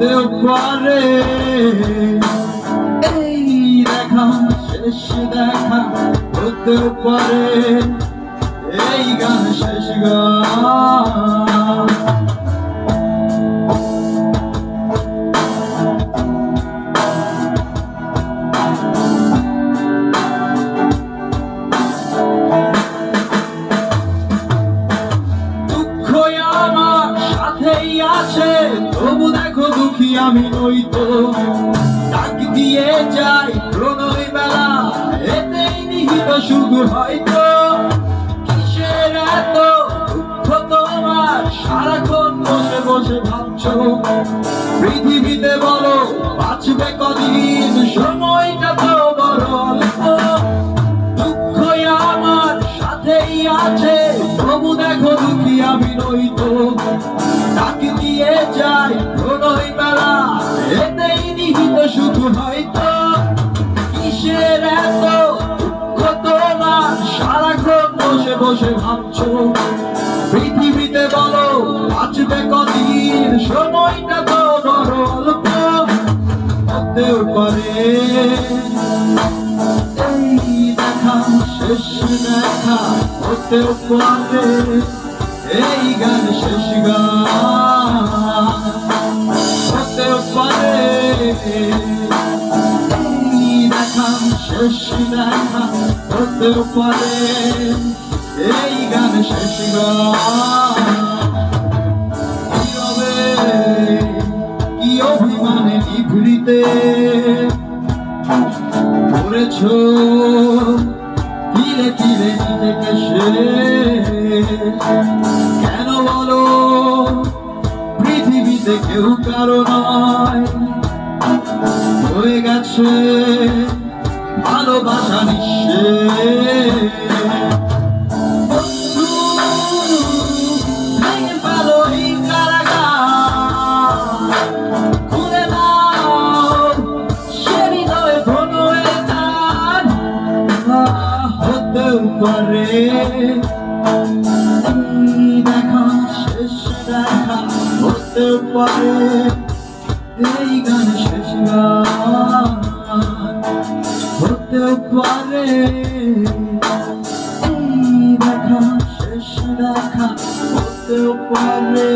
হতেও পারে এই দেখা শেষ দেখা, হতেও পারে এই গান শেষ গান। আছে তবু দেখো দুঃখী আমি নই তো, ডাক দিয়ে যাই প্রণয় বেলা, এতেই নিহিত সুখ হয়তো। কিসের এত দুঃখ তোমার, সারাক্ষণ বসে বসে ভাবছো, পৃথিবীতে বলো বাঁচবে কদিন, সময়টা তো বড় অল্প। দুঃখ আমার সাথেই আছে তবু দেখো দুঃখী আমি নই তো, ডাক দিয়ে যাই প্রণয় বেলা, এতেই নিহিত সুখ হয়তো। কিসের এত দুঃখ তোমার, সারাক্ষণ বসে বসে ভাবছো, পৃথিবীতে বলো বাঁচবে কদিন, সময়টা তো বড় অল্প। হতেও পারে এই দেখা শেষ দেখা, হতেও পারে এই গান শেষ গান। হতেও পারে এই দেখা শেষ দেখা, হতেও পারে এই গান শেষ গান। নীরবে কি অভিমানে নিভৃতে করেছো ধীরে ধীরে নিজেকে শেষ। কেন বলো পৃথিবীতে কেউ কারো নয়, হয়ে গেছে ভালোবাসা নিঃশেষ। ভেঙে ফেলো এই কারাগার, খুলে দাও সে হৃদয় ঘন এ তার। হতেও পারে দেখা শেষ দেখা, হতেও পারে এই গান শেষ গান। হতেও পারে এই দেখা শেষ দেখা, হতেও পারে